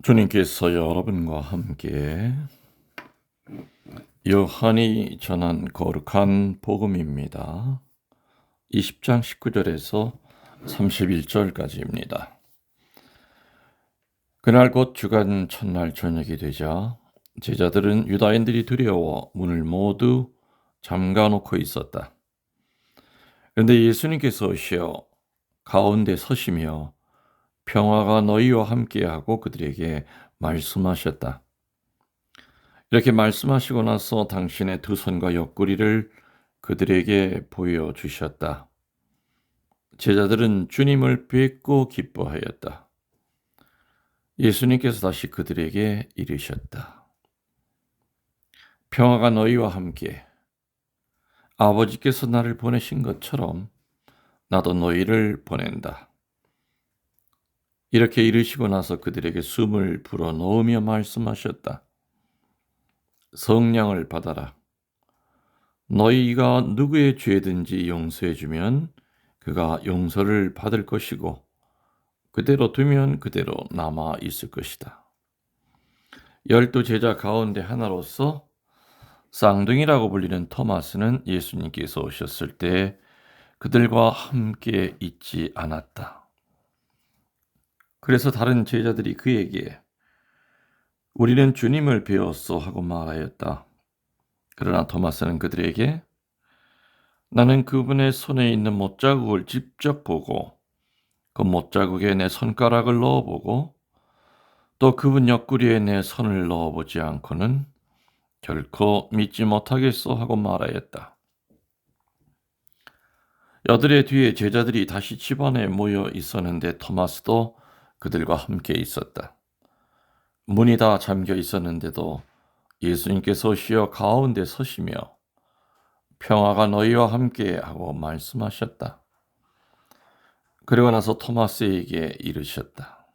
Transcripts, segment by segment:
주님께서 여러분과 함께 요한이 전한 거룩한 복음입니다. 20장 19절에서 31절까지입니다. 그날 곧 주간 첫날 저녁이 되자 제자들은 유다인들이 두려워 문을 모두 잠가놓고 있었다. 그런데 예수님께서 오시어 가운데 서시며 평화가 너희와 함께하고 그들에게 말씀하셨다. 이렇게 말씀하시고 나서 당신의 두 손과 옆구리를 그들에게 보여주셨다. 제자들은 주님을 뵙고 기뻐하였다. 예수님께서 다시 그들에게 이르셨다. 평화가 너희와 함께, 아버지께서 나를 보내신 것처럼 나도 너희를 보낸다. 이렇게 이르시고 나서 그들에게 숨을 불어넣으며 말씀하셨다. 성령을 받아라. 너희가 누구의 죄든지 용서해주면 그가 용서를 받을 것이고 그대로 두면 그대로 남아 있을 것이다. 12 제자 가운데 하나로서 쌍둥이라고 불리는 토마스는 예수님께서 오셨을 때 그들과 함께 있지 않았다. 그래서 다른 제자들이 그에게 우리는 주님을 배웠소 하고 말하였다. 그러나 토마스는 그들에게 나는 그분의 손에 있는 못자국을 직접 보고 그 못자국에 내 손가락을 넣어보고 또 그분 옆구리에 내 손을 넣어보지 않고는 결코 믿지 못하겠소 하고 말하였다. 여드레 뒤에 제자들이 다시 집안에 모여 있었는데 토마스도 그들과 함께 있었다. 문이 다 잠겨 있었는데도 예수님께서 오시어 가운데 서시며 평화가 너희와 함께 하고 말씀하셨다. 그리고 나서 토마스에게 이르셨다.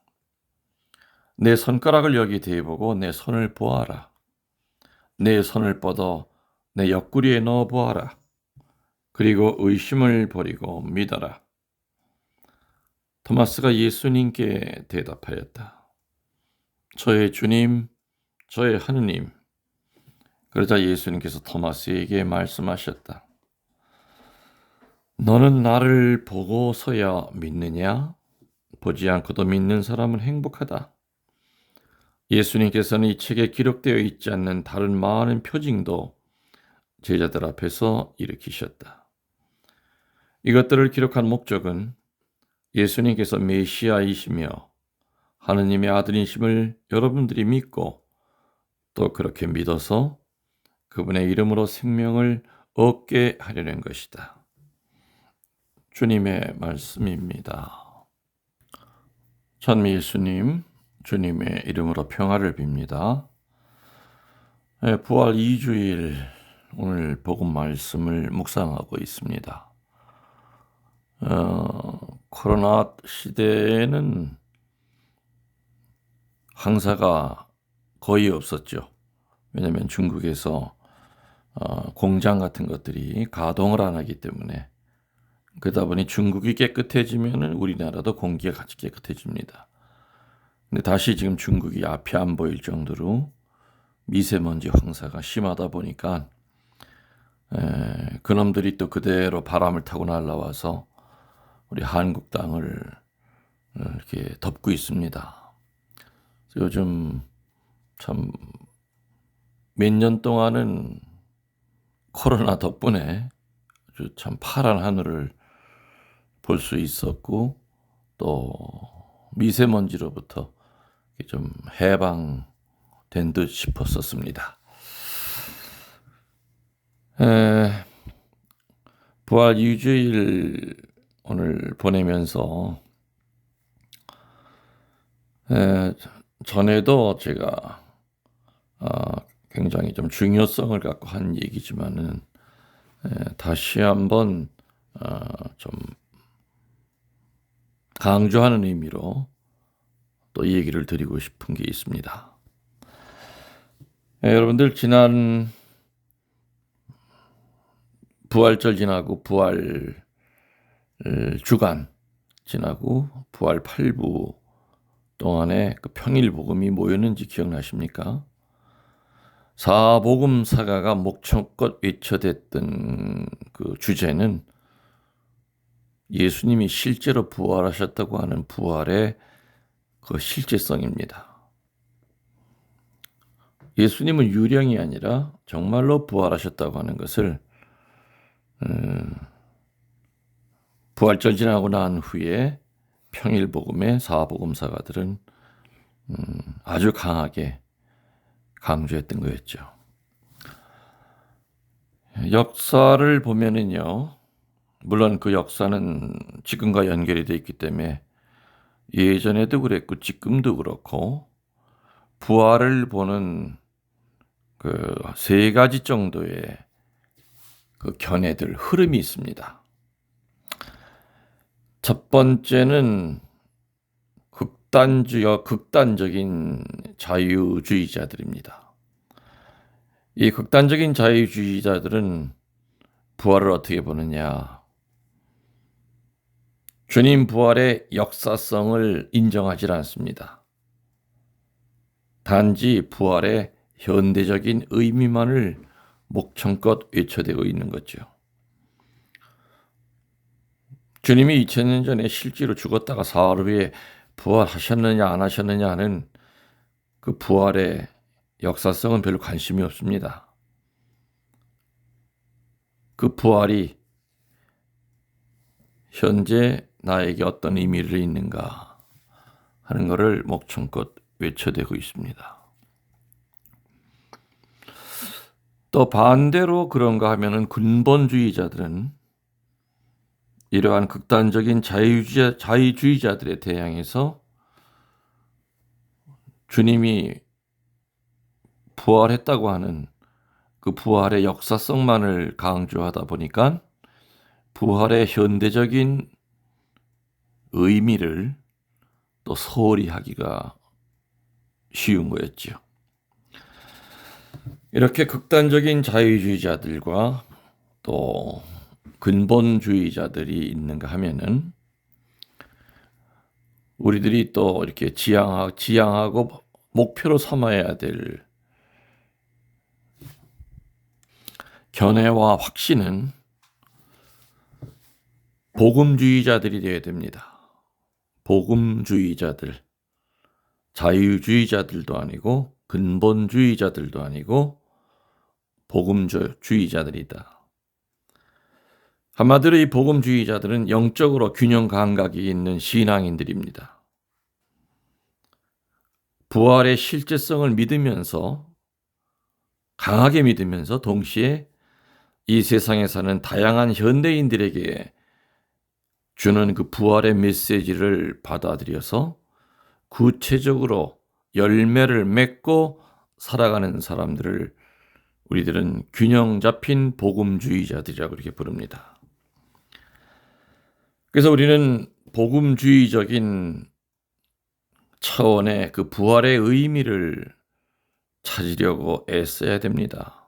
내 손가락을 여기 대보고 내 손을 보아라. 내 손을 뻗어 내 옆구리에 넣어 보아라. 그리고 의심을 버리고 믿어라. 토마스가 예수님께 대답하였다. 저의 주님, 저의 하느님. 그러자 예수님께서 토마스에게 말씀하셨다. 너는 나를 보고서야 믿느냐? 보지 않고도 믿는 사람은 행복하다. 예수님께서는 이 책에 기록되어 있지 않는 다른 많은 표징도 제자들 앞에서 일으키셨다. 이것들을 기록한 목적은 예수님께서 메시아이시며 하느님의 아들이심을 여러분들이 믿고 또 그렇게 믿어서 그분의 이름으로 생명을 얻게 하려는 것이다. 주님의 말씀입니다. 찬미 예수님, 주님의 이름으로 평화를 빕니다. 부활 2주일 오늘 복음 말씀을 묵상하고 있습니다. 코로나 시대에는 항사가 거의 없었죠. 왜냐하면 중국에서 공장 같은 것들이 가동을 안 하기 때문에 그러다 보니 중국이 깨끗해지면 우리나라도 공기가 같이 깨끗해집니다. 근데 다시 지금 중국이 앞이 안 보일 정도로 미세먼지 황사가 심하다 보니까 그놈들이 또 그대로 바람을 타고 날아와서 우리 한국 땅을 이렇게 덮고 있습니다. 요즘 참 몇 년 동안은 코로나 덕분에 아주 참 파란 하늘을 볼 수 있었고 또 미세먼지로부터 좀 해방된 듯 싶었었습니다. 부활 2주일 오늘 보내면서 전에도 제가 굉장히 좀 중요성을 갖고 한 얘기지만은 다시 한번 좀 강조하는 의미로 또 이 얘기를 드리고 싶은 게 있습니다. 여러분들 지난 부활절 지나고 부활 주간 지나고 부활 8부 동안에 그 평일 복음이 뭐였는지 기억나십니까? 사복음 사가가 목청껏 외쳐댔던 그 주제는 예수님이 실제로 부활하셨다고 하는 부활의 그 실제성입니다. 예수님은 유령이 아니라 정말로 부활하셨다고 하는 것을 부활절 지나고 난 후에 평일 복음의 사복음 사가들은 아주 강하게 강조했던 거였죠. 역사를 보면은요, 물론 그 역사는 지금과 연결이 되어 있기 때문에 예전에도 그랬고 지금도 그렇고 부활을 보는 그 세 가지 정도의 그 견해들, 흐름이 있습니다. 첫 번째는 극단적인 자유주의자들입니다. 이 극단적인 자유주의자들은 부활을 어떻게 보느냐? 주님 부활의 역사성을 인정하지 않습니다. 단지 부활의 현대적인 의미만을 목청껏 외쳐대고 있는 거죠. 주님이 2000년 전에 실제로 죽었다가 사흘 후에 부활하셨느냐 안 하셨느냐 하는 그 부활의 역사성은 별로 관심이 없습니다. 그 부활이 현재 나에게 어떤 의미를 있는가 하는 것을 목청껏 외쳐대고 있습니다. 또 반대로 그런가 하면은 근본주의자들은 이러한 극단적인 자유주의자들에 대항해서 주님이 부활했다고 하는 그 부활의 역사성만을 강조하다 보니까 부활의 현대적인 의미를 또 소홀히 하기가 쉬운 거였죠. 이렇게 극단적인 자유주의자들과 또 근본주의자들이 있는가 하면은 우리들이 또 이렇게 지향하고 목표로 삼아야 될 견해와 확신은 복음주의자들이 되어야 됩니다. 복음주의자들, 자유주의자들도 아니고 근본주의자들도 아니고 복음주의자들이다. 한마디로 이 복음주의자들은 영적으로 균형 감각이 있는 신앙인들입니다. 부활의 실제성을 믿으면서 강하게 믿으면서 동시에 이 세상에 사는 다양한 현대인들에게 주는 그 부활의 메시지를 받아들여서 구체적으로 열매를 맺고 살아가는 사람들을 우리들은 균형 잡힌 복음주의자들이라고 이렇게 부릅니다. 그래서 우리는 복음주의적인 차원의 그 부활의 의미를 찾으려고 애써야 됩니다.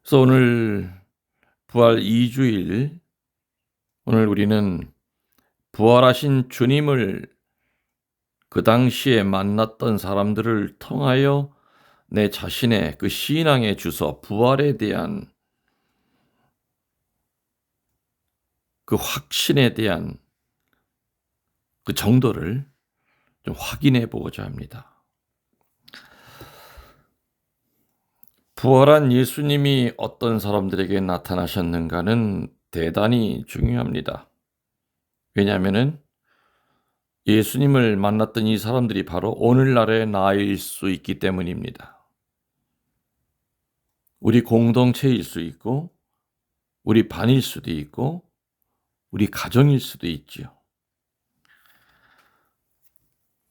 그래서 오늘 부활 2주일, 오늘 우리는 부활하신 주님을 그 당시에 만났던 사람들을 통하여 내 자신의 그 신앙의 주소, 부활에 대한 그 확신에 대한 그 정도를 좀 확인해 보고자 합니다. 부활한 예수님이 어떤 사람들에게 나타나셨는가는 대단히 중요합니다. 왜냐하면은 예수님을 만났던 이 사람들이 바로 오늘날의 나일 수 있기 때문입니다. 우리 공동체일 수 있고, 우리 반일 수도 있고, 우리 가정일 수도 있지요.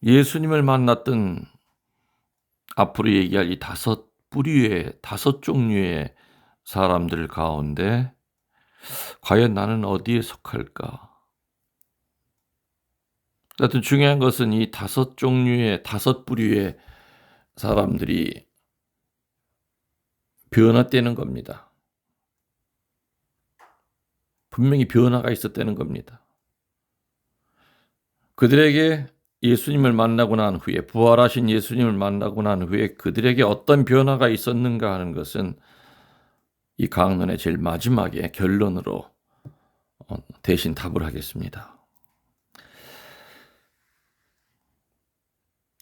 예수님을 만났던 앞으로 얘기할 이 다섯 종류의 사람들 가운데 과연 나는 어디에 속할까? 하여튼 중요한 것은 이 다섯 부류의 사람들이 변화되는 겁니다. 분명히 변화가 있었다는 겁니다. 그들에게 예수님을 만나고 난 후에, 부활하신 예수님을 만나고 난 후에 그들에게 어떤 변화가 있었는가 하는 것은 이 강론의 제일 마지막에 결론으로 대신 답을 하겠습니다.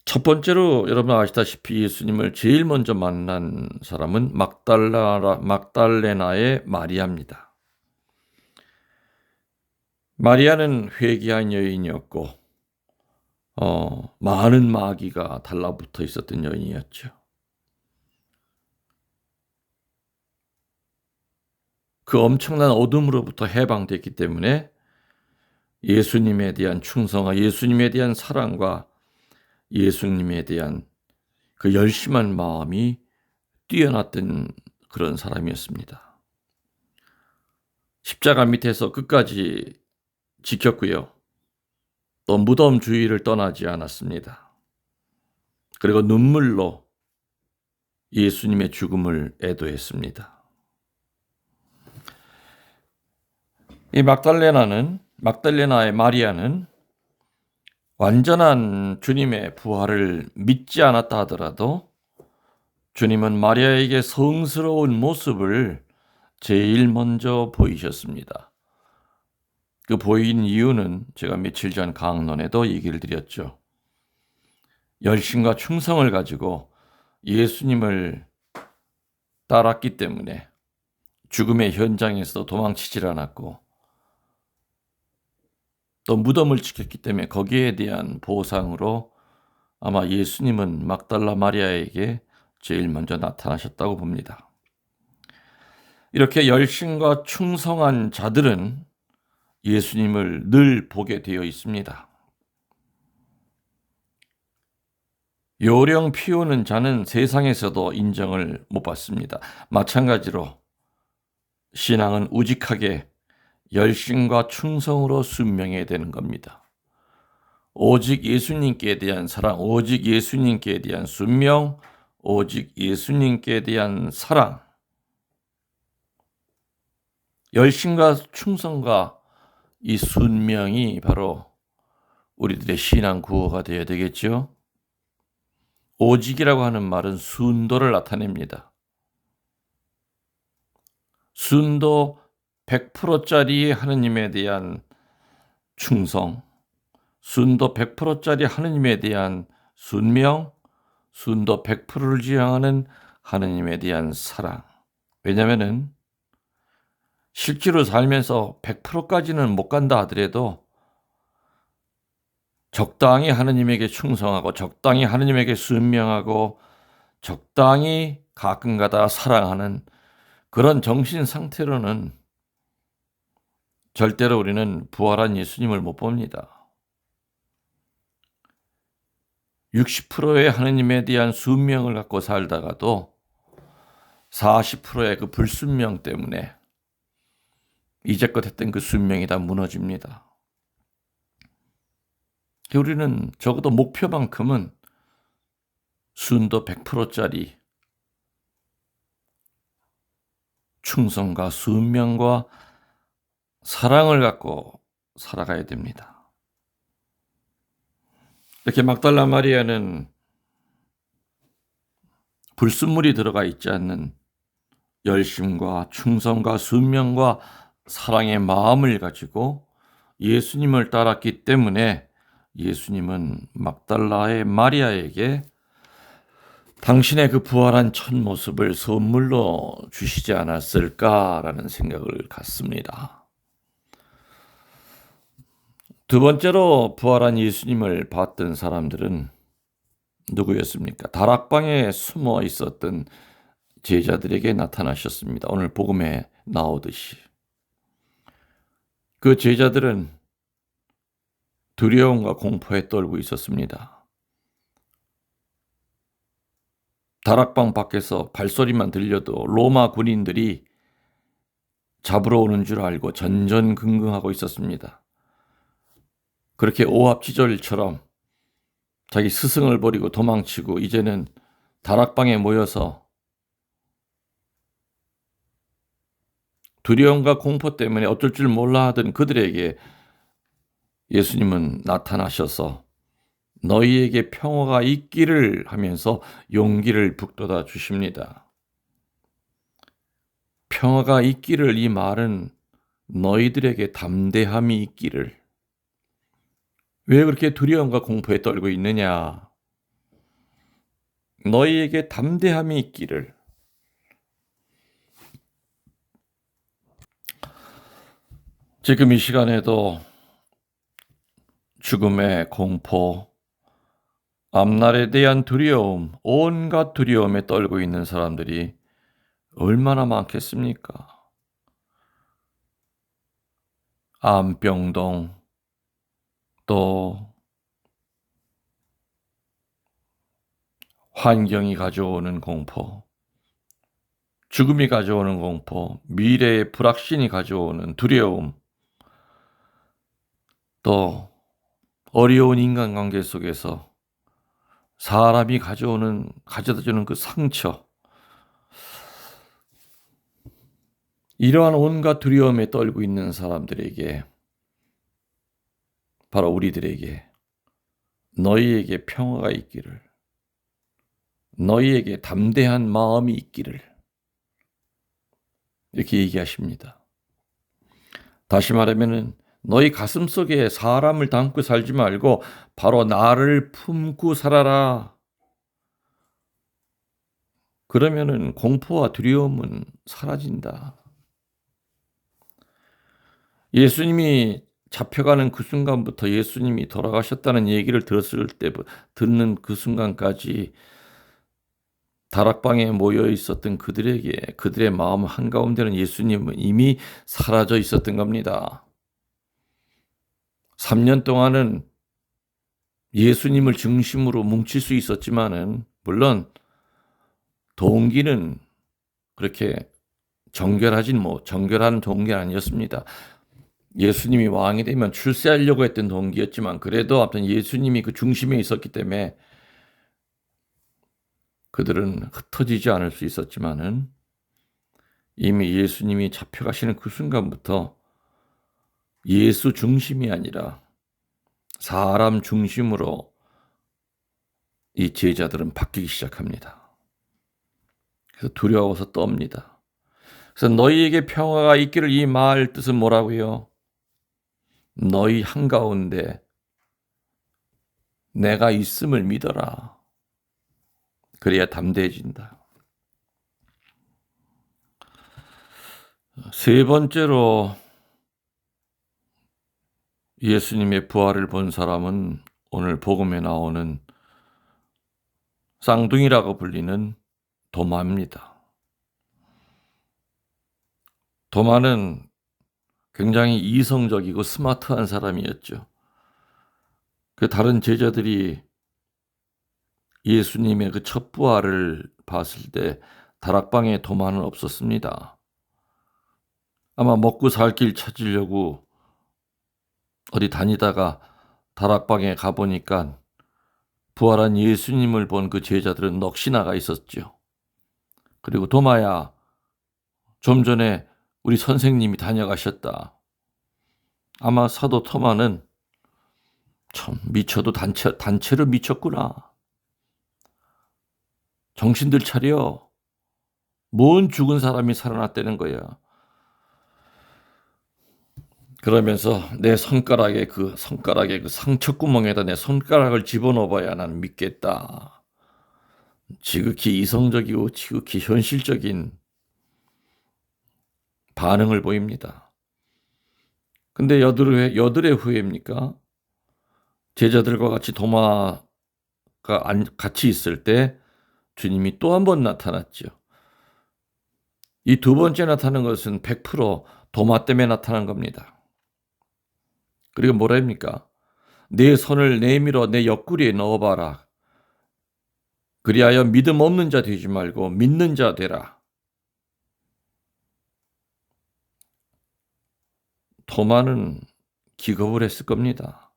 첫 번째로 여러분 아시다시피 예수님을 제일 먼저 만난 사람은 막달레나의 마리아입니다. 마리아는 회개한 여인이었고 많은 마귀가 달라붙어 있었던 여인이었죠. 그 엄청난 어둠으로부터 해방됐기 때문에 예수님에 대한 충성과 예수님에 대한 사랑과 예수님에 대한 그 열심한 마음이 뛰어났던 그런 사람이었습니다. 십자가 밑에서 끝까지 지켰고요. 또 무덤 주위를 떠나지 않았습니다. 그리고 눈물로 예수님의 죽음을 애도했습니다. 이 막달레나의 마리아는 완전한 주님의 부활을 믿지 않았다 하더라도 주님은 마리아에게 성스러운 모습을 제일 먼저 보이셨습니다. 그 보인 이유는 제가 며칠 전 강론에도 얘기를 드렸죠. 열심과 충성을 가지고 예수님을 따랐기 때문에 죽음의 현장에서 도망치질 않았고 또 무덤을 지켰기 때문에 거기에 대한 보상으로 아마 예수님은 막달라 마리아에게 제일 먼저 나타나셨다고 봅니다. 이렇게 열심과 충성한 자들은 예수님을 늘 보게 되어 있습니다. 요령 피우는 자는 세상에서도 인정을 못 받습니다. 마찬가지로 신앙은 우직하게 열심과 충성으로 순명해야 되는 겁니다. 오직 예수님께 대한 사랑, 오직 예수님께 대한 순명, 오직 예수님께 대한 사랑, 열심과 충성과 이 순명이 바로 우리들의 신앙 구호가 되어야 되겠죠. 오직이라고 하는 말은 순도를 나타냅니다. 순도 100%짜리 하느님에 대한 충성, 순도 100%짜리 하느님에 대한 순명, 순도 100%를 지향하는 하느님에 대한 사랑. 왜냐하면 실제로 살면서 100%까지는 못 간다 하더라도 적당히 하느님에게 충성하고 적당히 하느님에게 순명하고 적당히 가끔가다 사랑하는 그런 정신 상태로는 절대로 우리는 부활한 예수님을 못 봅니다. 60%의 하느님에 대한 순명을 갖고 살다가도 40%의 그 불순명 때문에 이제껏 했던 그 순명이 다 무너집니다. 우리는 적어도 목표만큼은 순도 100%짜리 충성과 순명과 사랑을 갖고 살아가야 됩니다. 이렇게 막달라 마리아는 불순물이 들어가 있지 않는 열심과 충성과 순명과 사랑의 마음을 가지고 예수님을 따랐기 때문에 예수님은 막달라의 마리아에게 당신의 그 부활한 첫 모습을 선물로 주시지 않았을까라는 생각을 갖습니다. 두 번째로 부활한 예수님을 봤던 사람들은 누구였습니까? 다락방에 숨어 있었던 제자들에게 나타나셨습니다. 오늘 복음에 나오듯이. 그 제자들은 두려움과 공포에 떨고 있었습니다. 다락방 밖에서 발소리만 들려도 로마 군인들이 잡으러 오는 줄 알고 전전긍긍하고 있었습니다. 그렇게 오합지졸처럼 자기 스승을 버리고 도망치고 이제는 다락방에 모여서 두려움과 공포 때문에 어쩔 줄 몰라 하던 그들에게 예수님은 나타나셔서 너희에게 평화가 있기를 하면서 용기를 북돋아 주십니다. 평화가 있기를, 이 말은 너희들에게 담대함이 있기를. 왜 그렇게 두려움과 공포에 떨고 있느냐? 너희에게 담대함이 있기를. 지금 이 시간에도 죽음의 공포, 앞날에 대한 두려움, 온갖 두려움에 떨고 있는 사람들이 얼마나 많겠습니까? 암병동, 또 환경이 가져오는 공포, 죽음이 가져오는 공포, 미래의 불확신이 가져오는 두려움, 또 어려운 인간관계 속에서 사람이 가져다주는 그 상처, 이러한 온갖 두려움에 떨고 있는 사람들에게, 바로 우리들에게 너희에게 평화가 있기를, 너희에게 담대한 마음이 있기를, 이렇게 얘기하십니다. 다시 말하면은 너희 가슴 속에 사람을 담고 살지 말고 바로 나를 품고 살아라. 그러면은 공포와 두려움은 사라진다. 예수님이 잡혀가는 그 순간부터, 예수님이 돌아가셨다는 얘기를 듣는 그 순간까지 다락방에 모여 있었던 그들에게, 그들의 마음 한가운데는 예수님은 이미 사라져 있었던 겁니다. 3년 동안은 예수님을 중심으로 뭉칠 수 있었지만은, 물론 동기는 그렇게 정결한 동기는 아니었습니다. 예수님이 왕이 되면 출세하려고 했던 동기였지만, 그래도 아무튼 예수님이 그 중심에 있었기 때문에 그들은 흩어지지 않을 수 있었지만은, 이미 예수님이 잡혀가시는 그 순간부터 예수 중심이 아니라 사람 중심으로 이 제자들은 바뀌기 시작합니다. 그래서 두려워서 떱니다. 그래서 너희에게 평화가 있기를, 이 말 뜻은 뭐라고요? 너희 한가운데 내가 있음을 믿어라. 그래야 담대해진다. 세 번째로 예수님의 부활을 본 사람은 오늘 복음에 나오는 쌍둥이라고 불리는 도마입니다. 도마는 굉장히 이성적이고 스마트한 사람이었죠. 그 다른 제자들이 예수님의 그 첫 부활을 봤을 때 다락방에 도마는 없었습니다. 아마 먹고 살 길 찾으려고 어디 다니다가 다락방에 가보니까 부활한 예수님을 본 그 제자들은 넋이 나가 있었죠. 그리고 도마야, 좀 전에 우리 선생님이 다녀가셨다. 아마 사도 토마는 참 미쳐도 단체로 미쳤구나. 정신들 차려. 뭔 죽은 사람이 살아났다는 거야. 그러면서 내 손가락에 그 상처구멍에다 내 손가락을 집어넣어봐야 나는 믿겠다. 지극히 이성적이고 지극히 현실적인 반응을 보입니다. 근데 여들의 후회입니까? 제자들과 같이 도마가 같이 있을 때 주님이 또 한 번 나타났죠. 이 두 번째 나타난 것은 100% 도마 때문에 나타난 겁니다. 그리고 뭐라 합니까? 내 손을 내밀어 내 옆구리에 넣어봐라. 그리하여 믿음 없는 자 되지 말고 믿는 자 되라. 토마는 기겁을 했을 겁니다.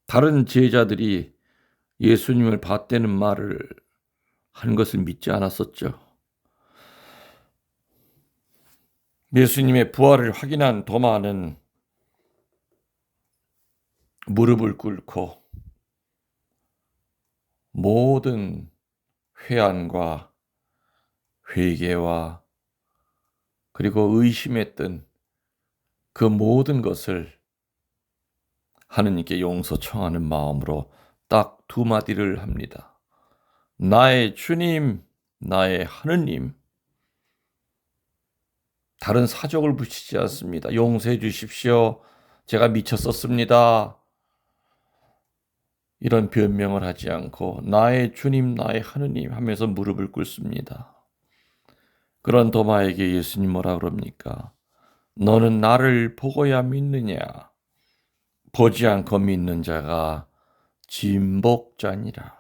다른 제자들이 예수님을 봤다는 말을 한 것을 믿지 않았었죠. 예수님의 부활을 확인한 도마는 무릎을 꿇고 모든 회한과 회개와 그리고 의심했던 그 모든 것을 하느님께 용서 청하는 마음으로 딱 두 마디를 합니다. 나의 주님, 나의 하느님. 다른 사족을 붙이지 않습니다. 용서해 주십시오. 제가 미쳤었습니다. 이런 변명을 하지 않고 나의 주님, 나의 하느님 하면서 무릎을 꿇습니다. 그런 도마에게 예수님 뭐라 그럽니까? 너는 나를 보고야 믿느냐? 보지 않고 믿는 자가 진복자니라.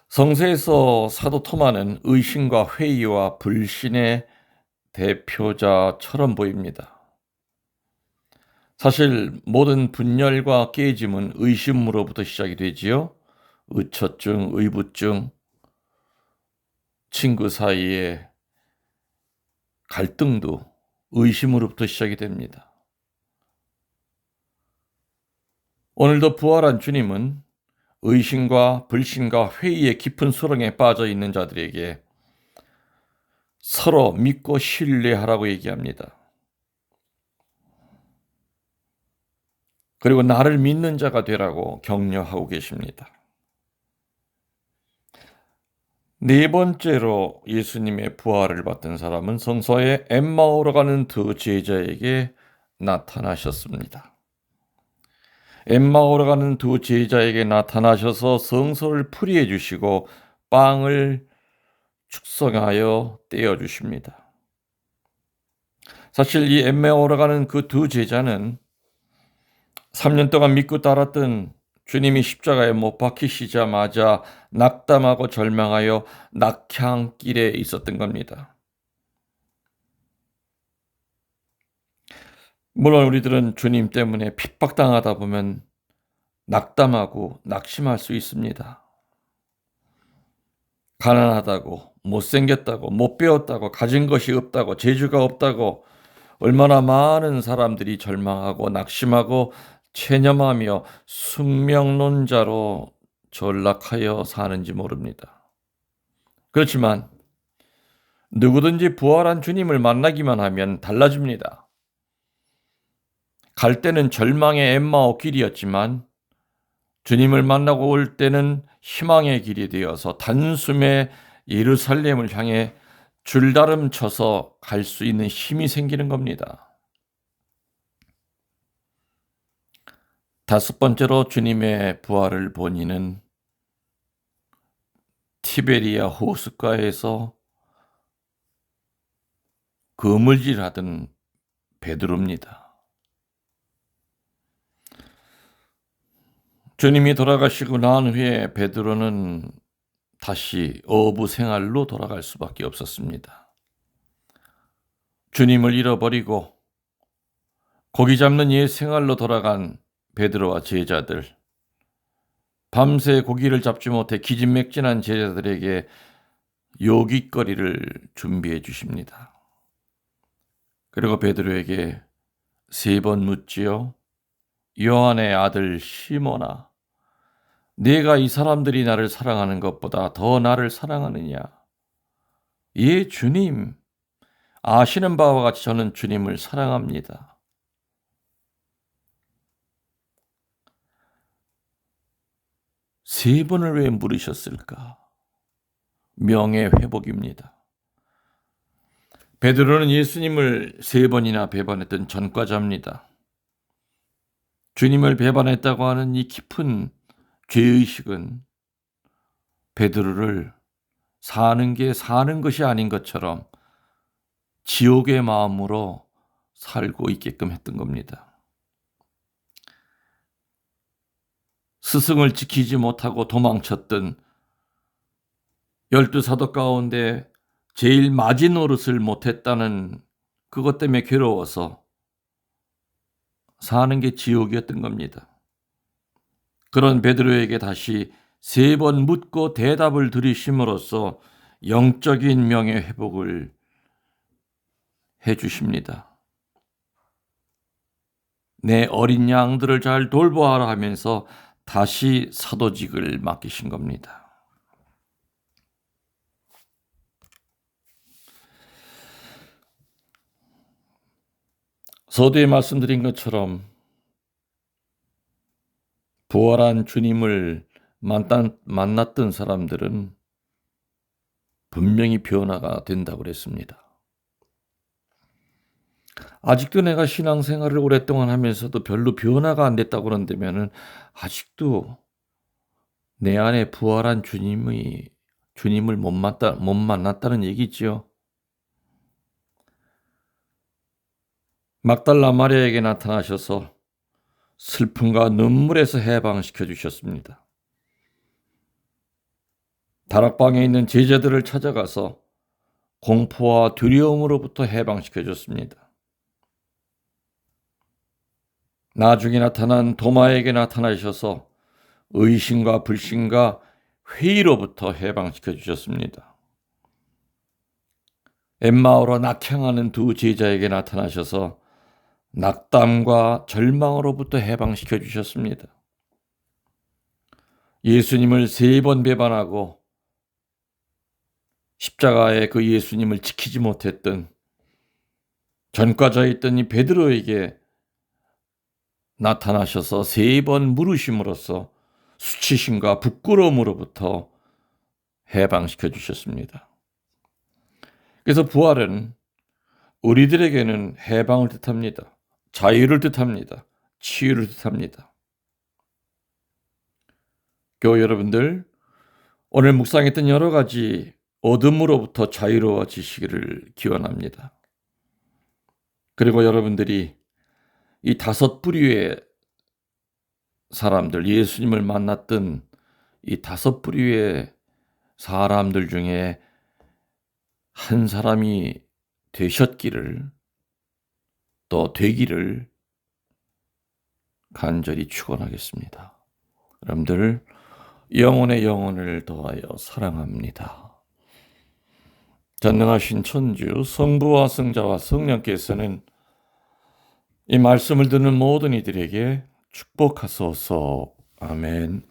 성서에서 사도 토마는 의심과 회의와 불신의 대표자처럼 보입니다. 사실 모든 분열과 깨짐은 의심으로부터 시작이 되지요. 의처증, 의부증, 친구 사이의 갈등도 의심으로부터 시작이 됩니다. 오늘도 부활한 주님은 의심과 불신과 회의의 깊은 수렁에 빠져 있는 자들에게 서로 믿고 신뢰하라고 얘기합니다. 그리고 나를 믿는 자가 되라고 격려하고 계십니다. 네 번째로 예수님의 부활을 받은 사람은 성서에 엠마오로 가는 두 제자에게 나타나셨습니다. 엠마오로 가는 두 제자에게 나타나셔서 성소를 풀이해 주시고 빵을 축성하여 떼어 주십니다. 사실 이 엠마오로 가는 그 두 제자는 3년 동안 믿고 따랐던 주님이 십자가에 못 박히시자마자 낙담하고 절망하여 낙향길에 있었던 겁니다. 물론 우리들은 주님 때문에 핍박당하다 보면 낙담하고 낙심할 수 있습니다. 가난하다고, 못생겼다고, 못 배웠다고, 가진 것이 없다고, 재주가 없다고 얼마나 많은 사람들이 절망하고 낙심하고 체념하며 숙명론자로 전락하여 사는지 모릅니다. 그렇지만 누구든지 부활한 주님을 만나기만 하면 달라집니다. 갈 때는 절망의 엠마오 길이었지만 주님을 만나고 올 때는 희망의 길이 되어서 단숨에 예루살렘을 향해 줄다름 쳐서 갈 수 있는 힘이 생기는 겁니다. 다섯 번째로 주님의 부활을 본 이는 티베리아 호숫가에서 그물질하던 베드로입니다. 주님이 돌아가시고 난 후에 베드로는 다시 어부 생활로 돌아갈 수밖에 없었습니다. 주님을 잃어버리고 고기 잡는 옛 생활로 돌아간 베드로와 제자들, 밤새 고기를 잡지 못해 기진맥진한 제자들에게 요깃거리를 준비해 주십니다. 그리고 베드로에게 3번 묻지요. 요한의 아들 시몬아, 네가 이 사람들이 나를 사랑하는 것보다 더 나를 사랑하느냐? 예, 주님, 아시는 바와 같이 저는 주님을 사랑합니다. 세 번을 왜 물으셨을까? 명예회복입니다. 베드로는 예수님을 3번이나 배반했던 전과자입니다. 주님을 배반했다고 하는 이 깊은 죄의식은 베드로를 사는 게 사는 것이 아닌 것처럼 지옥의 마음으로 살고 있게끔 했던 겁니다. 스승을 지키지 못하고 도망쳤던 12사도 가운데 제일 마지노릇을 못했다는 그것 때문에 괴로워서 사는 게 지옥이었던 겁니다. 그런 베드로에게 다시 3번 묻고 대답을 들으심으로써 영적인 명예 회복을 해 주십니다. 내 어린 양들을 잘 돌보아라 하면서 다시 사도직을 맡기신 겁니다. 서두에 말씀드린 것처럼 부활한 주님을 만났던 사람들은 분명히 변화가 된다고 그랬습니다. 아직도 내가 신앙생활을 오랫동안 하면서도 별로 변화가 안 됐다고 그런다면은 아직도 내 안에 부활한 주님을 못 만났다는 얘기지요. 막달라 마리아에게 나타나셔서 슬픔과 눈물에서 해방시켜 주셨습니다. 다락방에 있는 제자들을 찾아가서 공포와 두려움으로부터 해방시켜 줬습니다. 나중에 나타난 도마에게 나타나셔서 의심과 불신과 회의로부터 해방시켜 주셨습니다. 엠마오로 낙향하는 두 제자에게 나타나셔서 낙담과 절망으로부터 해방시켜 주셨습니다. 예수님을 3번 배반하고 십자가에 그 예수님을 지키지 못했던 전과자에 있던 이 베드로에게 나타나셔서 3번 물으심으로써 수치심과 부끄러움으로부터 해방시켜 주셨습니다. 그래서 부활은 우리들에게는 해방을 뜻합니다. 자유를 뜻합니다. 치유를 뜻합니다. 교회 여러분들, 오늘 묵상했던 여러 가지 어둠으로부터 자유로워지시기를 기원합니다. 그리고 여러분들이 이 5 부류의 사람들, 예수님을 만났던 이 5 부류의 사람들 중에 한 사람이 되셨기를, 또 되기를 간절히 축원하겠습니다. 여러분들, 영혼의 영혼을 더하여 사랑합니다. 전능하신 천주 성부와 성자와 성령께서는 이 말씀을 듣는 모든 이들에게 축복하소서. 아멘.